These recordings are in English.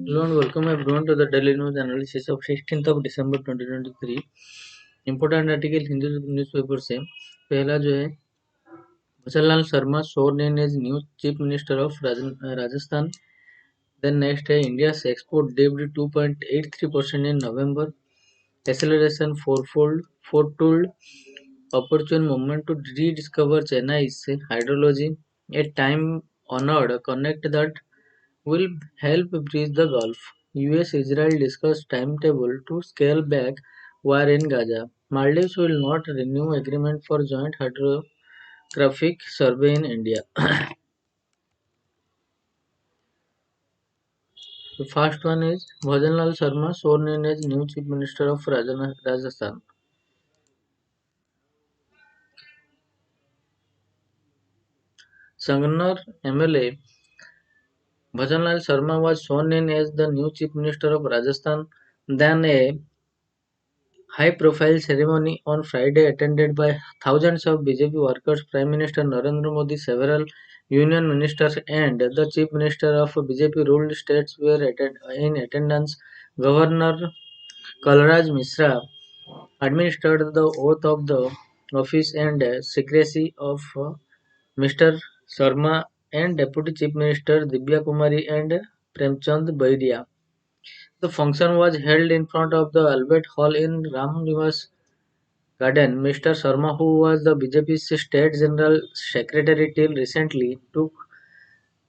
Hello and welcome everyone to the daily news analysis of 16th of December 2023. Important article Hindu newspaper से पहला जो है Bhajanlal Sharma sworn in as new chief minister of Rajasthan. Then next है India's export dipped 2.83% in November. Acceleration foretold opportune moment to rediscover Chennai's hydrology, a time-honored connect that will help bridge the Gulf. US-Israel discussed timetable to scale back war in Gaza. Maldives will not renew agreement for joint hydrographic survey in India. The first one is Bhajanlal Sharma sworn in as new Chief Minister of Rajasthan. Sanganer MLA Bhajanlal Sharma was sworn in as the new Chief Minister of Rajasthan. Then a high-profile ceremony on Friday attended by thousands of BJP workers, Prime Minister Narendra Modi, several union ministers and the Chief Minister of BJP-ruled states were in attendance. Governor Kalraj Mishra administered the oath of the office and secrecy of Mr. Sharma and Deputy Chief Minister Divya Kumari and Premchand Bairia. The function was held in front of the Albert Hall in Ramnivas Garden. Mr. Sharma, who was the BJP's State General Secretary till recently, took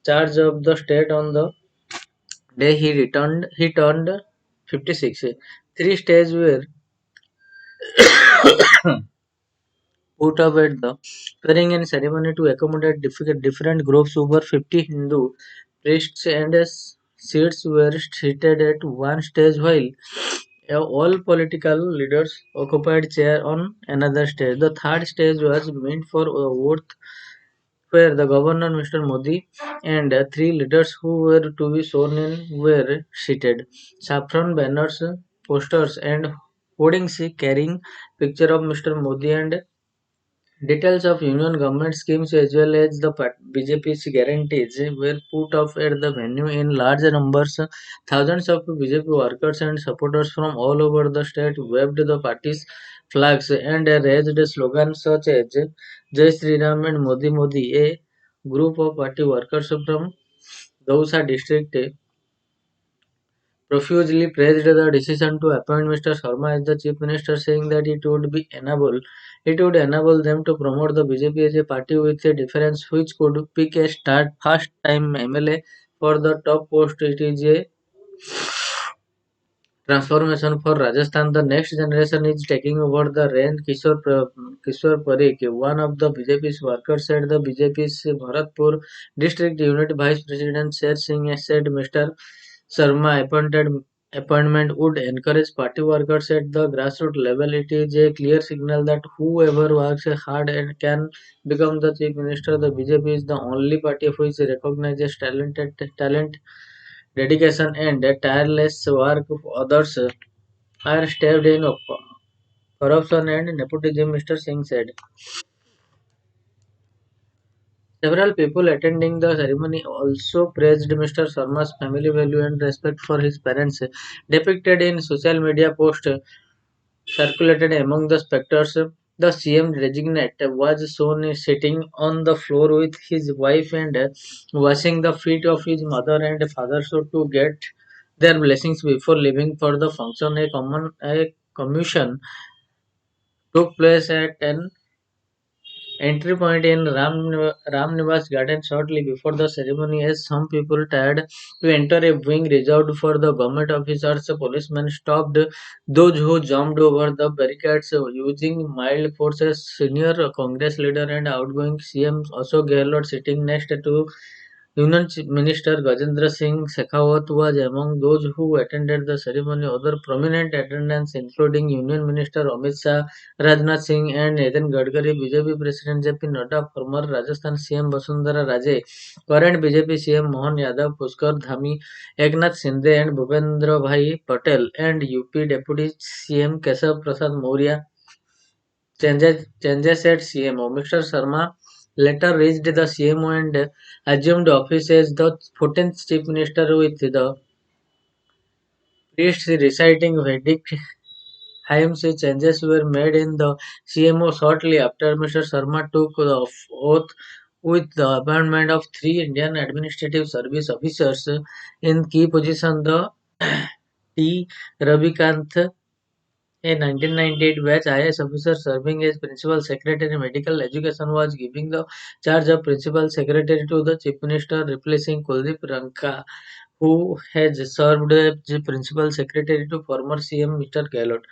charge of the state on the day he turned 56. Three stages were put up at the swearing-in ceremony to accommodate different groups. Over 50 Hindu priests and seats were seated at one stage while all political leaders occupied chair on another stage. The third stage was meant for vote where the governor Mr. Modi and three leaders who were to be sworn in were seated. Saffron banners, posters and hoardings carrying picture of Mr. Modi and details of union government schemes as well as the BJP's guarantees were put up at the venue in large numbers. Thousands of BJP workers and supporters from all over the state waved the party's flags and raised slogans such as Jai Sri Ram and Modi Modi. A group of party workers from Dausa district profusely praised the decision to appoint Mr. Sharma as the chief minister, saying that it would enable them to promote the BJP as a party with a difference, which could pick a first-time MLA for the top post. It is a transformation for Rajasthan. The next generation is taking over the reign. Kishore Parikh, one of the BJP's workers at the BJP's Bharatpur district unit vice president Sher Singh, said Mr. Sharma appointment would encourage party workers at the grassroots level. It is a clear signal that whoever works hard and can become the chief minister. The BJP is the only party which recognizes talent, dedication, and tireless work of others are stabbed in corruption and nepotism, Mr. Singh said. Several people attending the ceremony also praised Mr. Sharma's family value and respect for his parents, depicted in social media posts circulated among the spectators. The CM designate was shown sitting on the floor with his wife and washing the feet of his mother and father so to get their blessings before leaving for the function. A commission took place at an entry point in Ramnivas Garden shortly before the ceremony, as some people tried to enter a wing reserved for the government officers. Policemen stopped those who jumped over the barricades using mild forces. Senior Congress leader and outgoing CM Ashok Gehlot, sitting next to Union Chief Minister Gajendra Singh Shekhawat, was among those who attended the ceremony. Other prominent attendants, including Union Minister Amit Shah, Rajnath Singh, and Nitin Gadkari, BJP President JP Nadda, former Rajasthan CM Vasundhara Raje, current BJP CM Mohan Yadav, Pushkar Dhami, Eknath Shinde, and Bhupendra Bhai Patel, and UP Deputy CM Kesav Prasad Maurya. Changes at CMO. Mr. Sharma later reached the CMO and assumed office as the 14th Chief Minister with the Priests reciting Vedic hymns changes were made in the CMO shortly after Mr. Sharma took the oath with the appointment of three Indian Administrative Service officers in key positions. The T. Ravikant, a 1998 batch IAS officer serving as Principal Secretary Medical Education, was giving the charge of Principal Secretary to the Chief Minister, replacing Kuldeep Ranka, who has served as Principal Secretary to former CM Mr. Gehlot.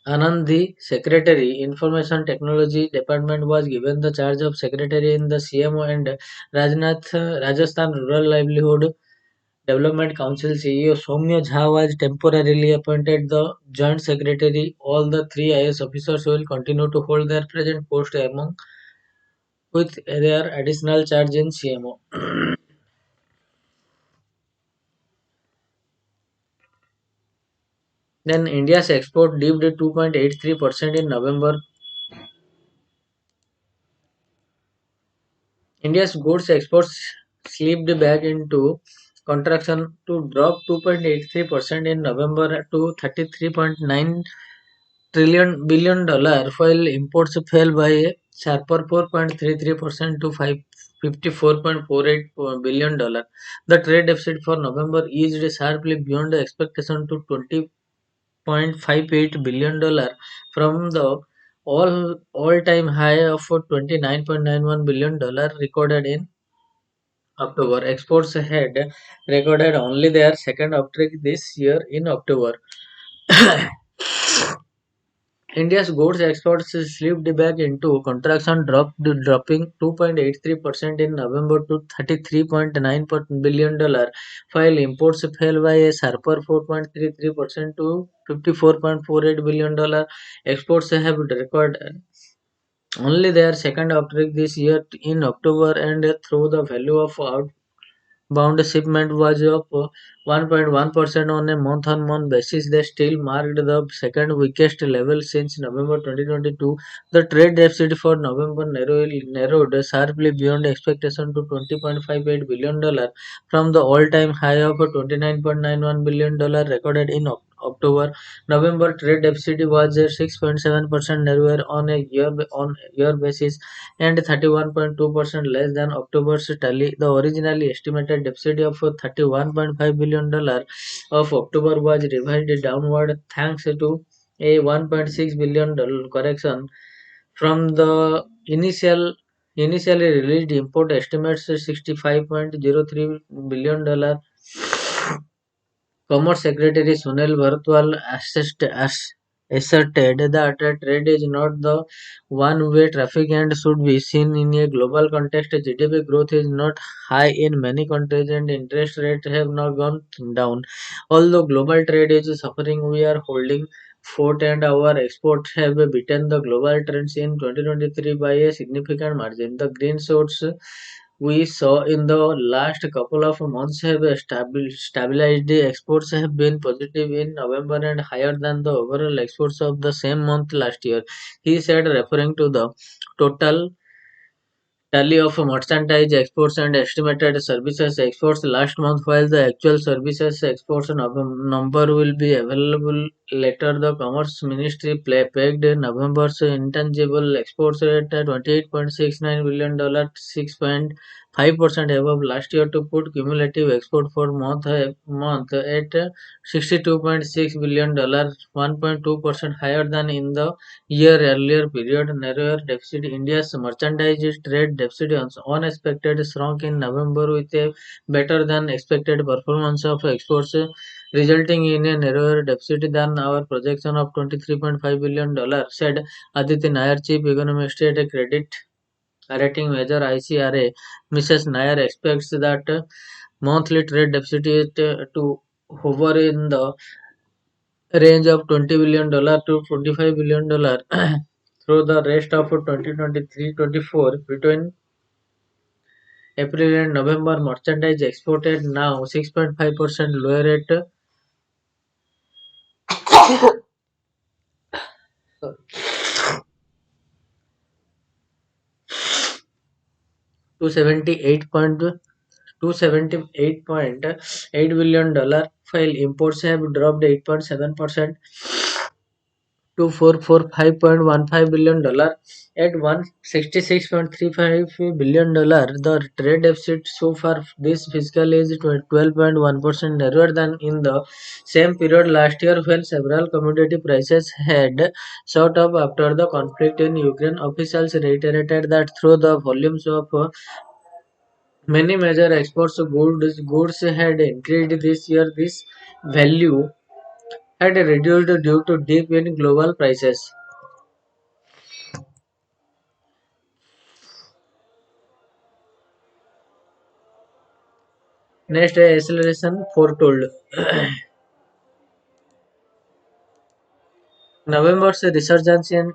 Anand, the Secretary, Information Technology Department, was given the charge of Secretary in the CMO, and Rajasthan Rural Livelihood Development Council CEO Soumya Jha was temporarily appointed the Joint Secretary. All the three IAS officers will continue to hold their present post among with their additional charge in CMO. Then India's export dipped 2.83% in November. India's goods exports slipped back into contraction to drop 2.83% in November to 33.9 trillion billion dollar, while imports fell by a sharper 4.33% to 54.48 billion dollar. The trade deficit for November eased sharply beyond the expectation to 20.58 billion dollar from the all-time high of 29.91 billion dollar recorded in October. Exports had recorded only their second uptick this year in October. India's goods exports slipped back into contraction, dropping 2.83% in November to $33.9 billion, while imports fell by a sharper 4.33% to $54.48 billion. Exports have recorded only their second uptick this year in October, and through the value of bound shipment was up 1.1% on a month-on-month basis. They still marked the second weakest level since November 2022. The trade deficit for November narrowed sharply beyond expectation to $20.58 billion from the all-time high of $29.91 billion recorded in October. November trade deficit was 6.7% narrower on a year basis and 31.2% less than October's tally. The originally estimated deficit of $31.5 billion of October was revised downward thanks to a $1.6 billion correction from the initially released import estimates. $65.03 billion. Commerce Secretary Sunil Bhartwal asserted that trade is not the one-way traffic and should be seen in a global context. GDP growth is not high in many countries and interest rates have not gone down. Although global trade is suffering, we are holding fort and our exports have beaten the global trends in 2023 by a significant margin. The green shoots we saw in the last couple of months have stabilized. The exports have been positive in November and higher than the overall exports of the same month last year, he said, referring to the total tally of merchandise exports and estimated services exports last month. While the actual services exports number will be available later, the Commerce Ministry pegged November's intangible exports at $28.69 billion, 6.5% above last year, to put cumulative export for month at $62.6 billion, 1.2% higher than in the year earlier period. Narrower deficit. India's merchandise trade deficit unexpected shrunk in November with a better than expected performance of exports, resulting in a narrower deficit than our projection of $23.5 billion, said Aditya Nair, chief economist at a credit rating major ICRA. Mrs. Nair expects that monthly trade deficit is to hover in the range of $20 billion to $25 billion through the rest of 2023-24. Between April and November, merchandise exported now 6.5% lower at $278.2 $278.8 billion, while imports have dropped 8.7% to $445.15 billion at $166.35 billion. The trade deficit so far this fiscal is 12.1% narrower than in the same period last year when several commodity prices had shot up after the conflict in Ukraine. Officials reiterated that through the volumes of many major exports goods had increased this year, this value had reduced due to dip in global prices. Next, acceleration foretold. November's resurgence in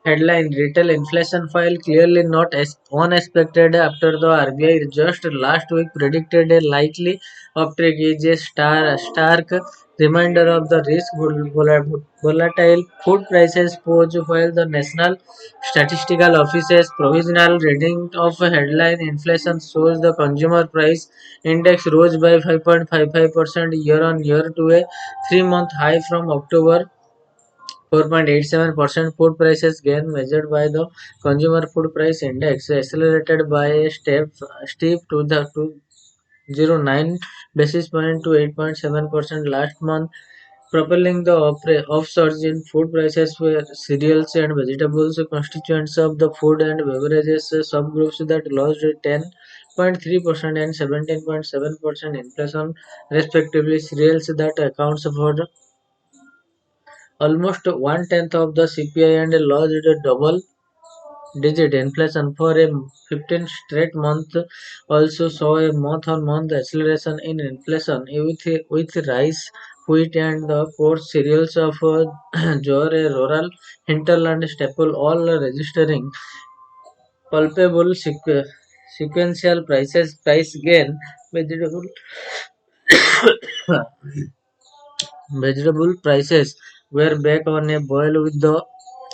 headline retail inflation file clearly not as unexpected after the RBI just last week predicted a likely uptick is a stark reminder of the risk volatile food prices pose while the National Statistical Office's provisional reading of headline inflation shows the consumer price index rose by 5.55% year on year to a 3-month high from October. 4.87% food prices gain measured by the Consumer Food Price Index accelerated by a steep to the 209 basis point to 8.7% last month, propelling the upsurge in food prices were cereals and vegetables constituents of the food and beverages subgroups that lost 10.3% and 17.7% inflation respectively. Cereals that accounts for almost one-tenth of the CPI and lodged double-digit inflation for a 15 straight month, also saw a month-on-month acceleration in inflation with rice, wheat, and the coarse cereals of Jowar, a rural hinterland staple, all registering palpable sequential price gain. Vegetable Vegetable prices were back on a boil with the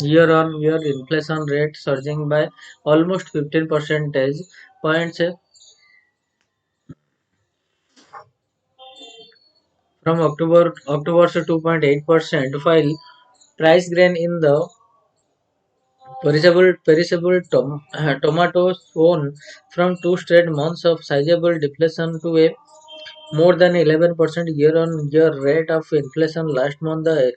year-on-year inflation rate surging by almost 15 percentage points from October's 2.8%, while price gain in the perishable tomatoes shown from two straight months of sizable deflation to a more than 11% year-on-year rate of inflation last month. The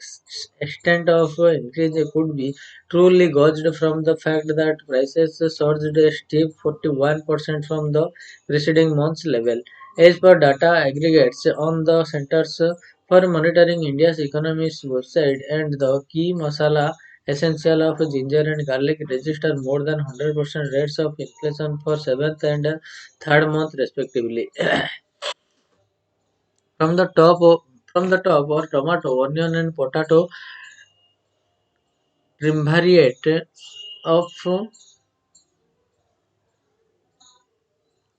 extent of increase could be truly gauged from the fact that prices surged a steep 41% from the preceding month's level. As per data aggregates on the Centers for Monitoring India's Economy's website, and the key masala essential of ginger and garlic register more than 100% rates of inflation for 7th and 3rd month respectively. From the top or tomato, onion and potato triumvirate of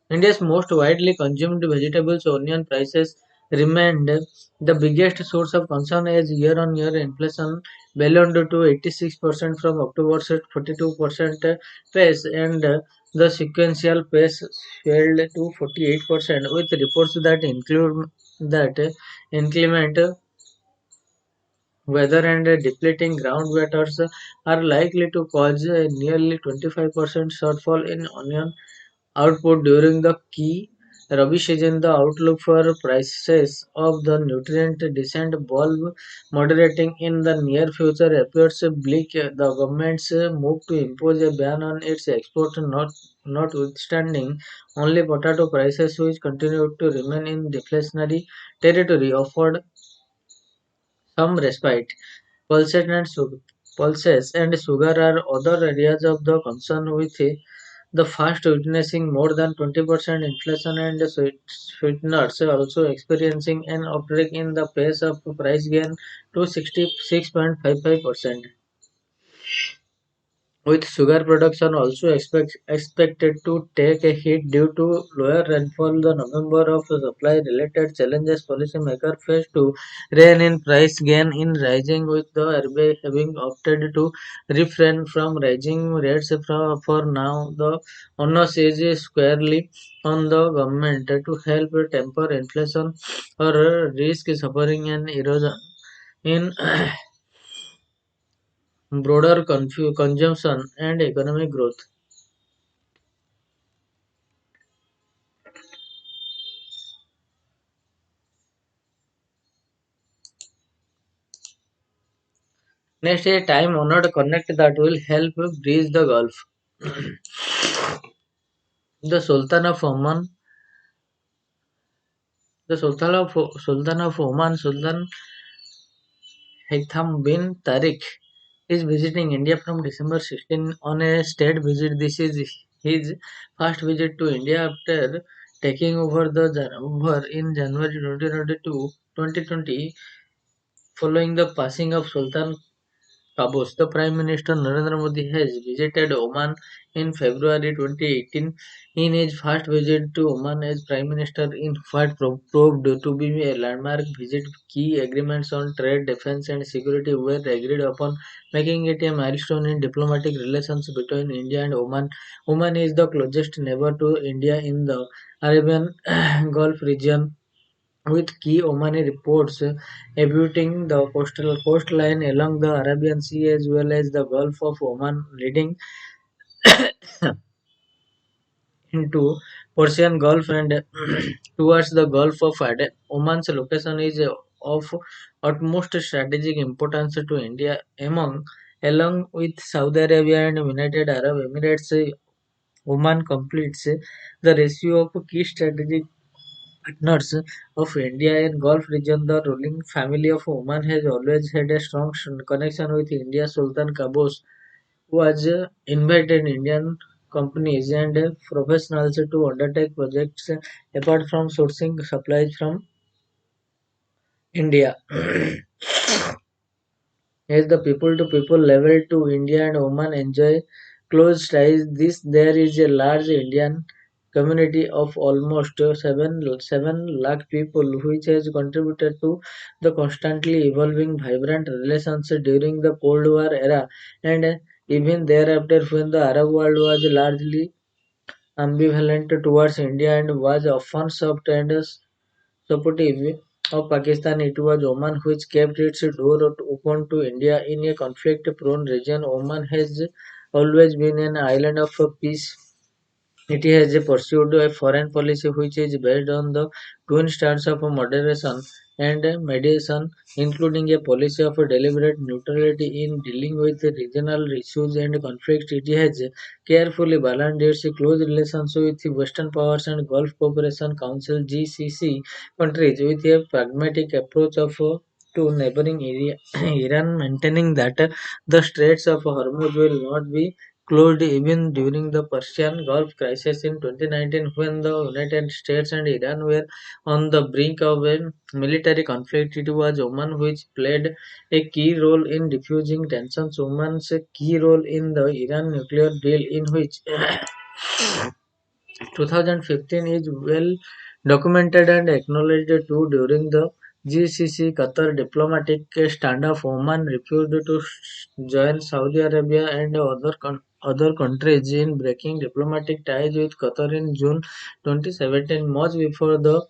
India's most widely consumed vegetables, onion prices remained the biggest source of concern as year-on-year inflation ballooned to 86% from October's 42% pace, and the sequential pace swelled to 48%, with reports that include that inclement weather and depleting groundwaters are likely to cause a nearly 25% shortfall in onion output during the key Rabi season. The outlook for prices of the nutrient-dense bulb moderating in the near future appears bleak. The government's move to impose a ban on its export, notwithstanding, only potato prices, which continue to remain in deflationary territory, offered some respite. Pulses and sugar are other areas of the concern, with the fast witnessing more than 20% inflation and sweeteners also experiencing an uptick in the pace of price gain to 66.55%. with sugar production also expected to take a hit due to lower rainfall. The number of supply related challenges policymakers face to rein in price gain in rising, with the RBI having opted to refrain from raising rates for now. The onus is squarely on the government to help temper inflation or risk suffering and erosion in broader consumption and economic growth. Next, a time-honored connect that will help bridge the Gulf. The Sultan of Oman, the Sultan of Oman, Sultan Haitham bin Tariq, is visiting India from December 16 on a state visit. This is his first visit to India after taking over in January 2020, following the passing of Sultan Kabus. The Prime Minister Narendra Modi has visited Oman in February 2018. In his first visit to Oman as Prime Minister, in what proved to be a landmark visit, key agreements on trade, defense, and security were agreed upon, making it a milestone in diplomatic relations between India and Oman. Oman is the closest neighbor to India in the Arabian Gulf region, with key Omani reports abutting the coastline along the Arabian Sea as well as the Gulf of Oman, leading into Persian Gulf and towards the Gulf of Aden. Oman's location is of utmost strategic importance to India, along with Saudi Arabia and United Arab Emirates. Oman completes the ratio of key strategic partners of India in Gulf region. The ruling family of Oman has always had a strong connection with India. Sultan Qaboos was invited Indian companies and professionals to undertake projects apart from sourcing supplies from India. As the people-to-people level to India and Oman enjoy close ties, there is a large Indian community of almost 7 lakh people, which has contributed to the constantly evolving vibrant relations during the Cold War era and even thereafter, when the Arab world was largely ambivalent towards India and was often soft and supportive of Pakistan. It was Oman which kept its door open to India in a conflict-prone region. Oman has always been an island of peace. It has pursued a foreign policy which is based on the twin stars of moderation and mediation, including a policy of deliberate neutrality in dealing with regional issues and conflicts. It has carefully balanced its close relations with Western powers and Gulf Cooperation Council (GCC) countries with a pragmatic approach to neighboring Iran, maintaining that the Straits of Hormuz will not be closed even during the Persian Gulf crisis in 2019, when the United States and Iran were on the brink of a military conflict. It was Oman which played a key role in diffusing tensions. Oman's key role in the Iran nuclear deal, in which 2015, is well documented and acknowledged too. During the GCC Qatar diplomatic standoff, Oman refused to join Saudi Arabia and other countries in breaking diplomatic ties with Qatar in June 2017, much before the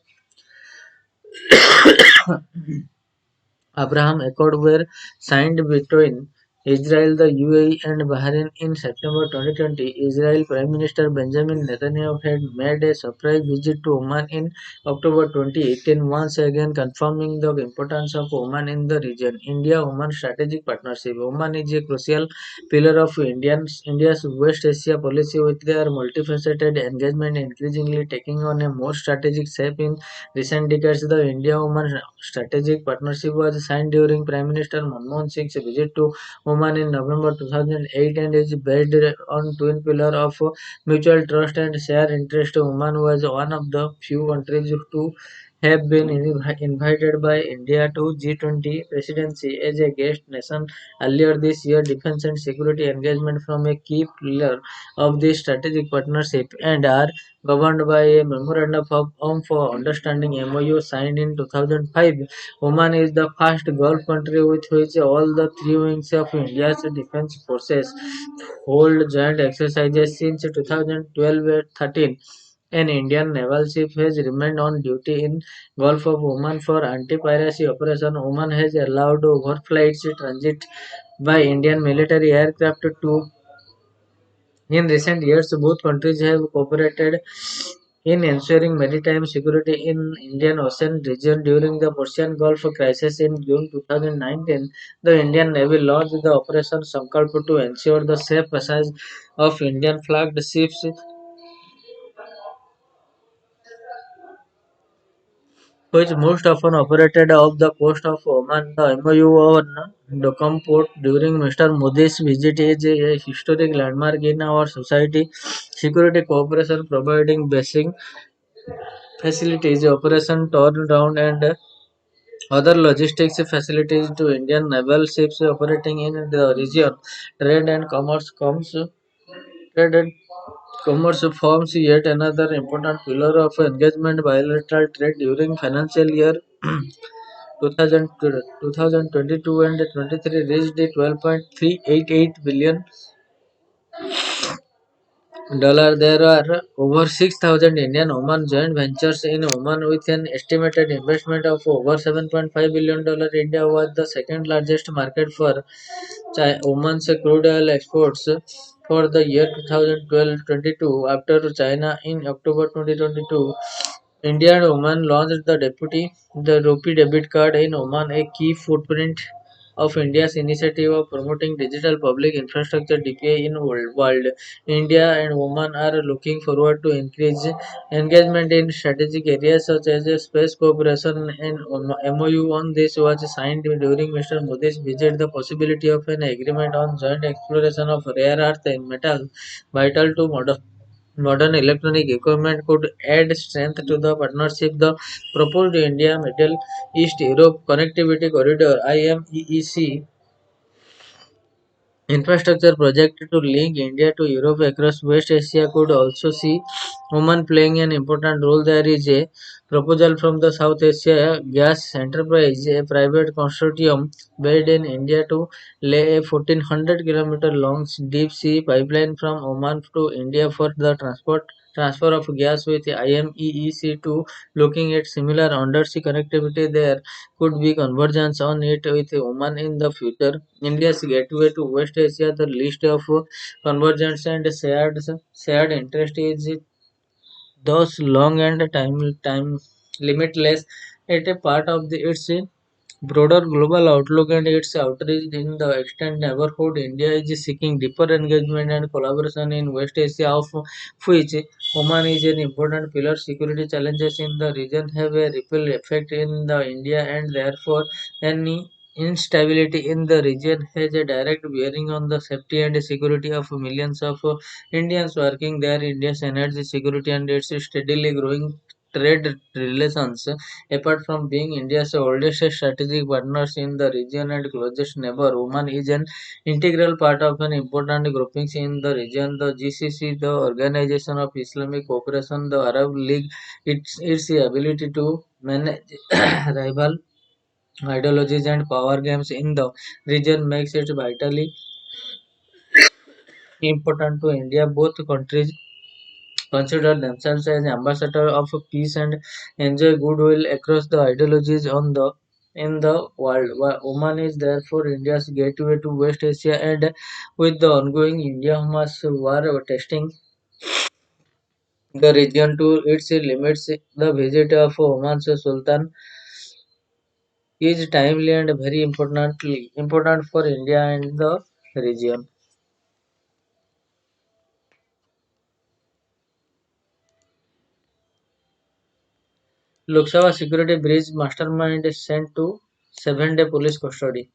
Abraham Accord were signed between Israel, the UAE, and Bahrain in September 2020. Israel Prime Minister Benjamin Netanyahu had made a surprise visit to Oman in October 2018, once again confirming the importance of Oman in the region. India-Oman strategic partnership. Oman is a crucial pillar of India's West Asia policy, with their multifaceted engagement increasingly taking on a more strategic shape in recent decades. The India-Oman strategic partnership was signed during Prime Minister Manmohan Singh's visit to Oman in November 2008 and is based on twin pillar of mutual trust and shared interest. Oman was one of the few countries to have been invited by India to G20 presidency as a guest nation earlier this year. Defense and security engagement from a key pillar of the strategic partnership and are governed by a memorandum for understanding MOU signed in 2005. Oman is the first Gulf country with which all the three wings of India's defense forces hold joint exercises since 2012-13. An Indian naval ship has remained on duty in Gulf of Oman for anti-piracy operation. Oman has allowed overflights transit by Indian military aircraft to in recent years, both countries have cooperated in ensuring maritime security in Indian Ocean region during the Persian Gulf crisis in June 2019. The Indian Navy launched the Operation Sankalp to ensure the safe passage of Indian flagged ships which most often operated off the coast of Oman. The MOU on Dokam Port during Mr. Modi's visit is a historic landmark in our society. Security cooperation providing basic facilities, operation turnaround and other logistics facilities to Indian naval ships operating in the region. Trade and commerce comes Trade and commerce forms yet another important pillar of engagement. Bilateral trade during financial year 2000, 2022 and 23 reached 12.388 billion dollar. There are over 6,000 Indian Oman joint ventures in Oman with an estimated investment of over $7.5 billion. India was the second largest market for Oman's crude oil exports for the year 2012-22 after China in October 2022. India and Oman launched the Rupee debit card in Oman, a key footprint of India's initiative of promoting digital public infrastructure (DPI) in world. India and Oman are looking forward to increase engagement in strategic areas such as space cooperation. An MOU on this was signed during Mr. Modi's visit. The possibility of an agreement on joint exploration of rare earth and metal vital to modern electronic equipment could add strength to the partnership. The proposed India Middle East Europe Connectivity Corridor (IMEEC) infrastructure project to link India to Europe across West Asia could also see Oman playing an important role. There is a proposal from the South Asia Gas Enterprise, a private consortium based in India, to lay a 1400 km long deep sea pipeline from Oman to India for the transfer of gas with IMEEC to looking at similar undersea connectivity. There could be convergence on it with Oman in the future. India's gateway to West Asia, the list of convergence and shared interest is thus long and time limitless. It a part of its broader global outlook and its outreach in the extended neighborhood. India is seeking deeper engagement and collaboration in West Asia, of which Oman is an important pillar. Security challenges in the region have a ripple effect in the India, and therefore any instability in the region has a direct bearing on the safety and security of millions of Indians working there. India's energy security and its steadily growing trade relations, apart from being India's oldest strategic partners in the region and closest neighbor, Oman is an integral part of an important groupings in the region, the GCC, the Organization of Islamic Cooperation, the Arab League. Its ability to manage rival ideologies and power games in the region makes it vitally important to India. Both countries consider themselves as ambassadors of peace and enjoy goodwill across the ideologies in the world. Oman is therefore India's gateway to West Asia, and with the ongoing India-Hamas war testing the region to its limits, the visit of Oman's Sultan is timely and very important for India and the region. Lok Sabha security breach mastermind is sent to 7-day police custody.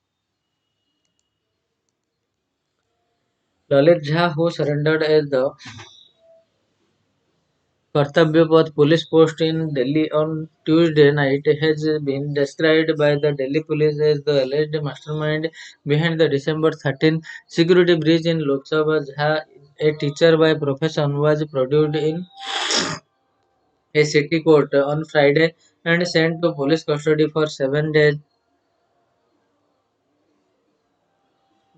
Lalit Jha, who surrendered at the Kartavyapad police post in Delhi on Tuesday night, has been described by the Delhi police as the alleged mastermind behind the December 13 security breach in Lok Sabha. Jha, a teacher by profession, was produced in a city court on Friday and sent to police custody for 7 days.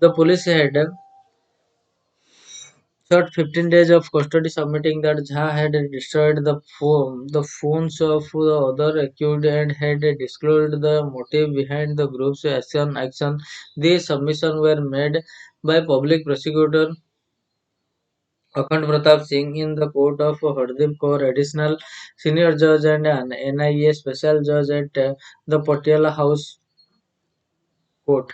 The police had sought 15 days of custody, submitting that Jha had destroyed the phones of the other accused and had disclosed the motive behind the group's action. These submissions were made by public prosecutor Akhand Pratap Singh in the court of Hardeep Kaur, additional senior judge and an NIA special judge at the Patiala House Court.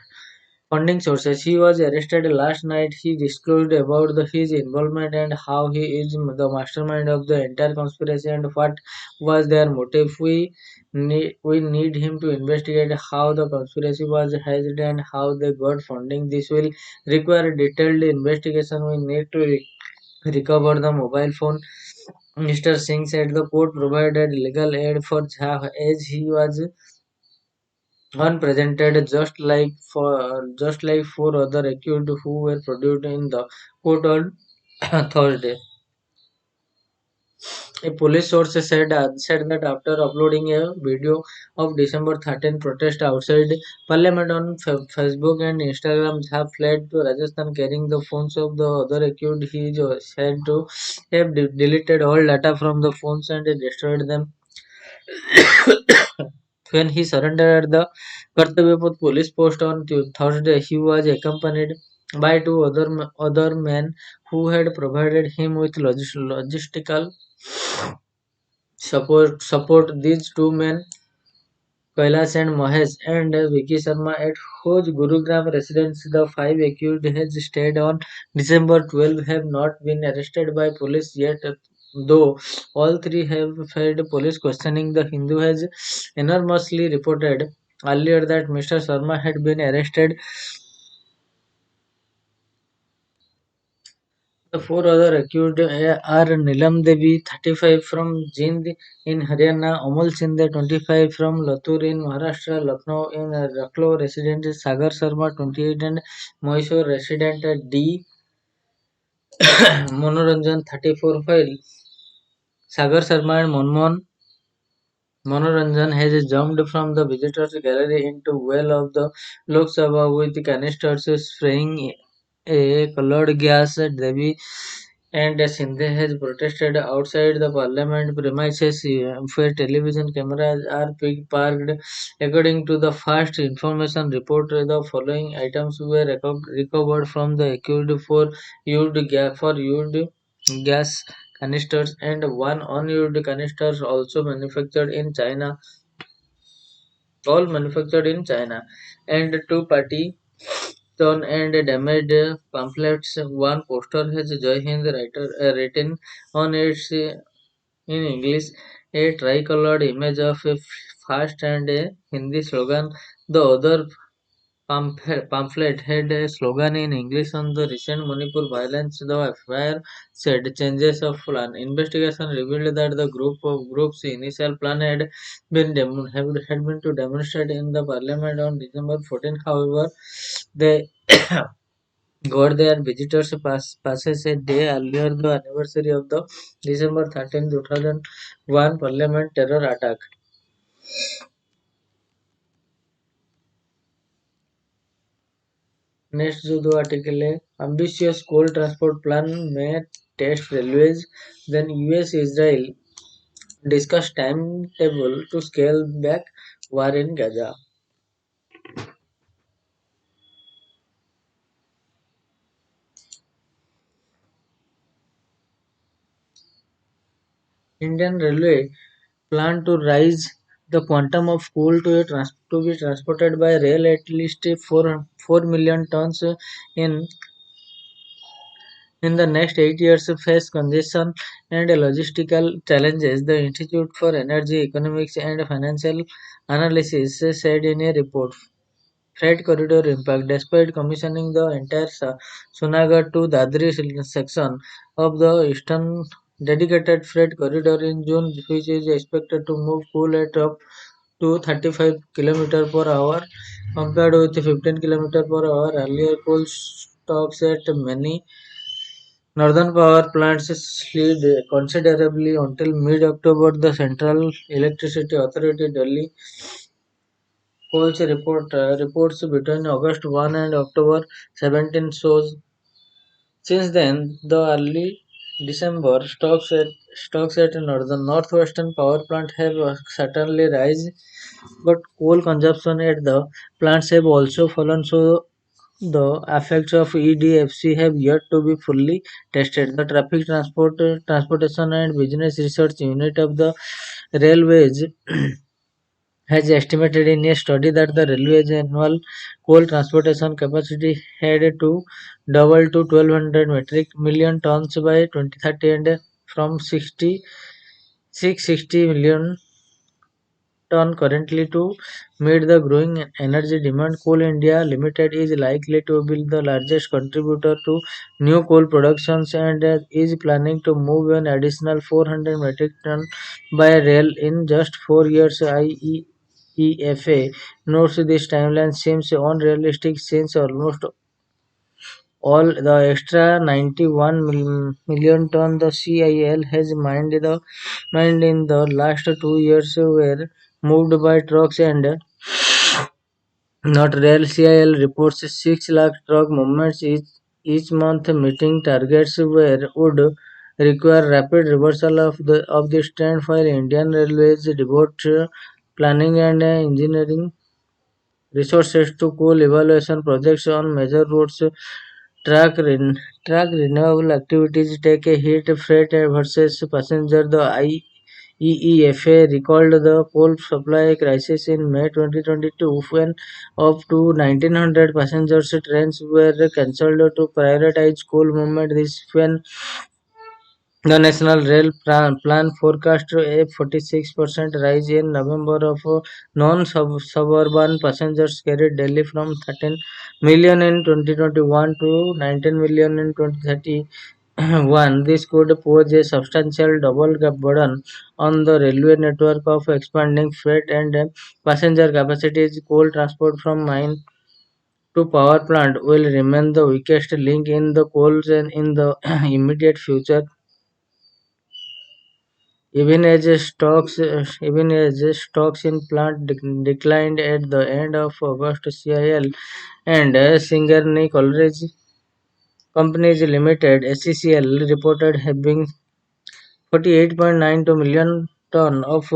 Funding sources: He was arrested last night. He disclosed about his involvement and how he is the mastermind of the entire conspiracy and what was their motive. We need him to investigate how the conspiracy was hatched and how they got funding. This will require detailed investigation. We need to recover the mobile phone. Mr. Singh said the court provided legal aid for Jha as he was unprecedented, just like four other accused who were produced in the court on Thursday. A police source said that after uploading a video of December 13 protest outside Parliament on Facebook and Instagram, have fled to Rajasthan carrying the phones of the other accused. He is said to have deleted all data from the phones and destroyed them. When he surrendered at the Kartavyapur police post on Thursday, he was accompanied by two other men who had provided him with logistical support. These two men, Kailash and Mahesh and Vicky Sharma, at whose Gurugram residence the five accused had stayed on December 12, have not been arrested by police yet, though all three have failed police questioning. The Hindu has enormously reported earlier that Mr. Sharma had been arrested. The four other accused are Nilam Devi, 35, from Jind in Haryana; Amal Shinde, 25, from Latur in Maharashtra; Lucknow in Raklo resident Sagar Sharma, 28, and Mysore resident D. Manoranjan, 34. While Sagar Sharma and Manoranjan has jumped from the visitors gallery into well of the Lok Sabha with canisters spraying a colored gas. Devi and Sindhe has protested outside the parliament premises where television cameras are parked. According to the first information report, the following items were recovered from the accused: for used gas canisters and one unused canister, also manufactured in China, all manufactured in China, and two party torn and damaged pamphlets. One poster has Jai Hind written on it in English, a tricolored image of a fast and a Hindi slogan. The other pamphlet had a slogan in English on the recent Manipur violence. The FIR said changes of plan. Investigation revealed that the group's initial plan had been to demonstrate in the parliament on December 14. However, they got their visitors passes a day earlier, the anniversary of the December 13, 2001 parliament terror attack. Next जो दो article है, ambitious coal transport plan may test railways, then US Israel discuss timetable to scale back war in Gaza. Indian Railway plan to raise the quantum of coal to be transported by rail at least 4 million tons in the next 8 years face congestion and logistical challenges, the Institute for Energy, Economics and Financial Analysis said in a report. Freight corridor impact. Despite commissioning the entire Sunagar to Dadri section of the eastern dedicated freight corridor in June, which is expected to move coal at up to 35 km per hour compared with 15 km per hour earlier, coal stocks at many northern power plants slid considerably until mid-October. The Central Electricity Authority Delhi coal's reports between August 1 and October 17 shows. Since then, the early December stocks at northwestern power plant have certainly risen, but coal consumption at the plants have also fallen. So the effects of EDFC have yet to be fully tested. The Transportation and Business Research Unit of the Railways has estimated in a study that the railway's annual coal transportation capacity had to double to 1,200 metric million tons by 2030 and from 660 million ton currently to meet the growing energy demand. Coal India Limited is likely to be the largest contributor to new coal productions and is planning to move an additional 400 metric ton by rail in just 4 years. IEEFA notes this timeline seems unrealistic since almost all the extra 91 million ton the CIL has mined in the last 2 years were moved by trucks and not rail. CIL reports 6 lakh truck movements each month, meeting targets where would require rapid reversal of this trend while Indian Railways devote planning and engineering resources to coal evaluation projects on major routes. Track, ren- track renewable activities take a hit. Freight versus passenger. The IEEFA recalled the coal supply crisis in May 2022 when up to 1900 passengers trains were cancelled to prioritize coal movement. This when the National Rail Plan forecast a 46% rise in November of non-suburban passengers carried daily from 13 million in 2021 to 19 million in 2031. This could pose a substantial double burden on the railway network of expanding freight and passenger capacities. Coal transport from mine to power plant will remain the weakest link in the coal chain in the immediate future. Even as stocks in plant declined at the end of August, CIL and Singareni College Companies Limited (SCCL) reported having 48.92 million ton of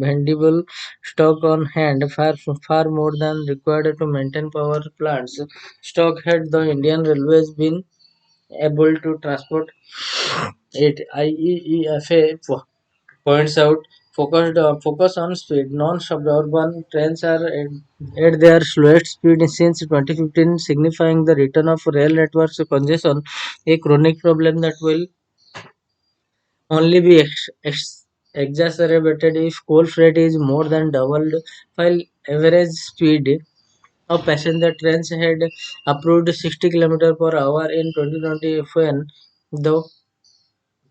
vendible stock on hand, far more than required to maintain power plants. Stock had the Indian Railways been able to transport it. IEEFA points out focus on speed. Non-suburban trains are at their slowest speed since 2015, signifying the return of rail networks congestion, a chronic problem that will only be exacerbated if coal freight is more than doubled, while average speed of passenger trains had approved 60 km per hour in 2020 when the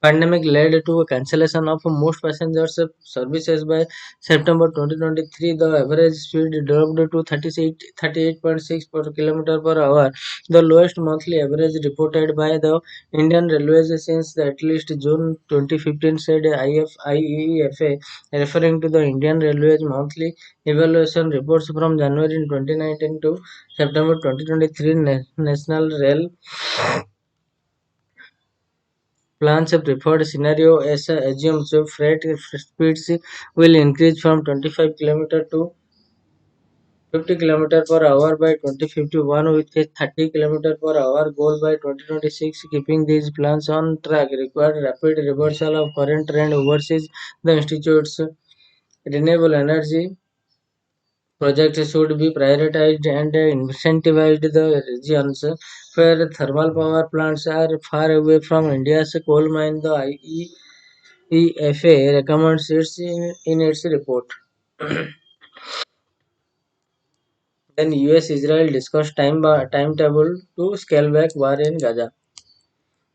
pandemic led to a cancellation of most passengers services by September 2023. The average speed dropped to 38.6 per kilometer per hour, the lowest monthly average reported by the Indian Railways since at least June 2015, said IEEFA, referring to the Indian Railways monthly evaluation reports from January 2019 to September 2023. National Rail Plans a preferred scenario as assumes freight speeds will increase from 25 km to 50 km per hour by 2051 with a 30 km per hour goal by 2026. Keeping these plans on track required rapid reversal of current trend overseas. The institute's renewable energy projects should be prioritized and incentivized. The regions where thermal power plants are far away from India's coal mine. The EFA recommends it in its report. Then US-Israel discussed timetable to scale back war in Gaza.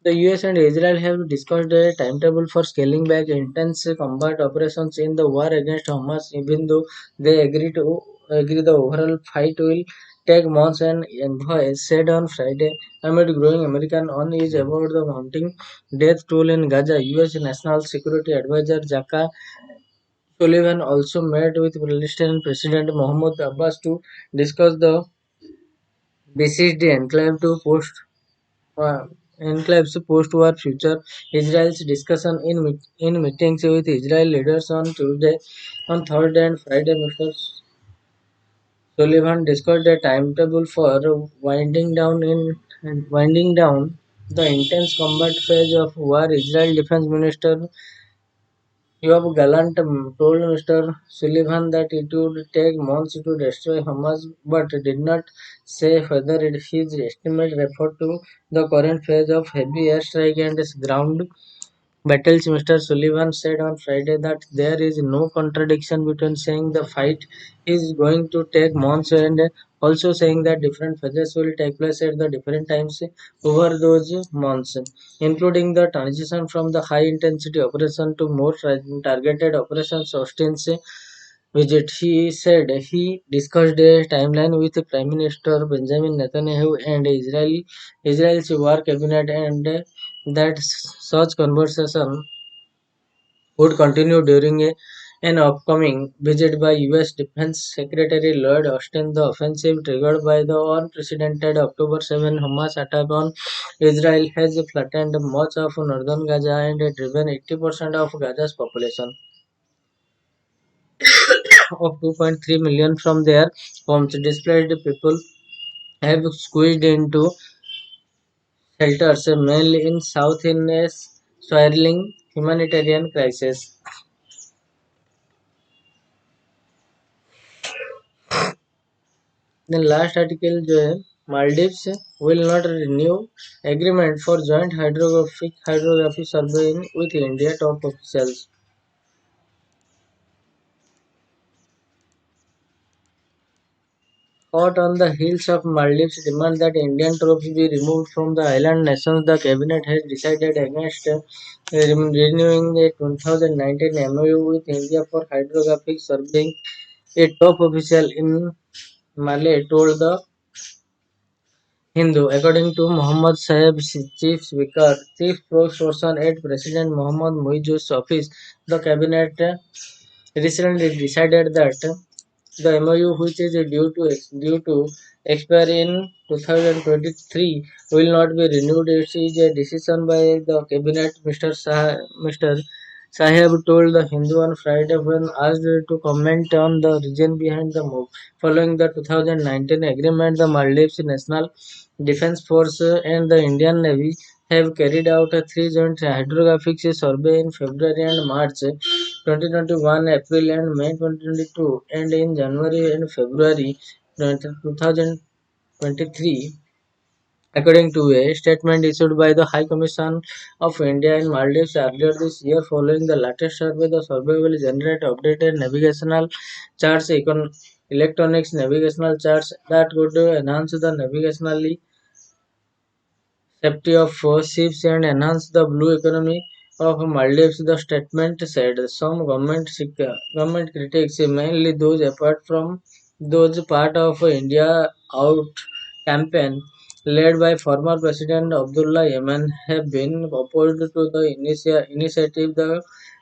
The US and Israel have discussed a timetable for scaling back intense combat operations in the war against Hamas, even though they agree the overall fight will take months. And envoy said on Friday amid growing American unease about the mounting death toll in Gaza. US National Security Advisor Jaka Sullivan also met with Palestinian President Mahmoud Abbas to discuss the besieged enclave to uh, enclave's post-war future. Israel's discussion in meetings with Israel leaders on Tuesday, on Thursday and Friday. Mr. Sullivan discussed a timetable for winding down the intense combat phase of war. Israel Defense Minister Yoav Gallant told Mr. Sullivan that it would take months to destroy Hamas, but did not say whether his estimate referred to the current phase of heavy airstrike and ground battles. Mr. Sullivan said on Friday that there is no contradiction between saying the fight is going to take months and also saying that different phases will take place at the different times over those months, including the transition from the high intensity operation to more targeted operations. Austin's visit. He said he discussed a timeline with Prime Minister Benjamin Netanyahu and Israel's war cabinet, and that such conversation would continue during an upcoming visit by U.S. Defense Secretary Lloyd Austin. The offensive triggered by the unprecedented October 7 Hamas attack on Israel has flattened much of northern Gaza and driven 80% of Gaza's population of 2.3 million from their homes. Displaced people have squeezed into shelters, mainly in south in a swirling humanitarian crisis. The last article जो Maldives will not renew agreement for joint hydrography surveying with India top officials. Hot on the heels of Maldives' demand that Indian troops be removed from the island nations, the cabinet has decided against renewing a 2019 MOU with India for hydrographic surveying. A top official in Malay told the Hindu. According to Mohammad Saeb's chief speaker, chief spokesperson at President Mohammad Muizu's office, the cabinet recently decided that the MOU, which is due to expire in 2023, will not be renewed. It is a decision by the cabinet. Mr. Saheb told the Hindu on Friday when asked to comment on the reason behind the move. Following the 2019 agreement, the Maldives National Defence Force and the Indian Navy have carried out a three joint hydrographic survey in February and March 2021, April and May 2022, and in January and February 2023. According to a statement issued by the High Commission of India in Maldives earlier this year, following the latest survey, the survey will generate updated navigational charts, electronics navigational charts that would enhance the navigational safety of ships and enhance the blue economy of Maldives, the statement said. Some government critics, mainly those apart from those part of India Out campaign led by former President Abdullah Yemen, have been opposed to the initiative.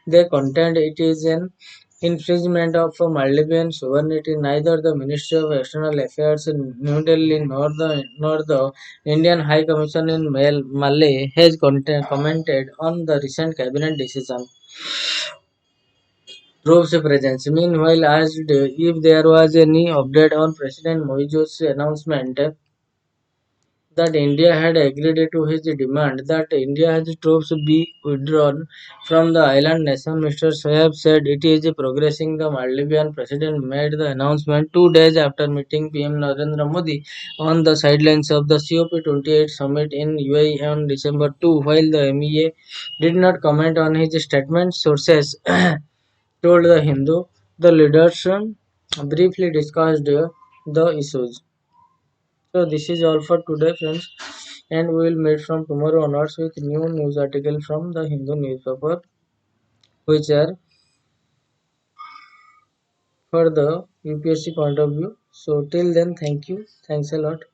They contend it is an infringement of Maldivian sovereignty. Neither the Ministry of External Affairs in New Delhi nor the Indian High Commission in Malay has commented on the recent cabinet decision. Troops presence. Meanwhile, asked if there was any update on President Moizu's announcement that India had agreed to his demand that India's troops be withdrawn from the island nation, Mr. Soeb said it is progressing. The Maldivian president made the announcement 2 days after meeting PM Narendra Modi on the sidelines of the COP28 summit in UAE on December 2. While the MEA did not comment on his statement, sources told the Hindu. The leaders briefly discussed the issues. So this is all for today, friends, and we will meet from tomorrow onwards with new news article from the Hindu newspaper, which are for the UPSC point of view. So till then, thank you. Thanks a lot.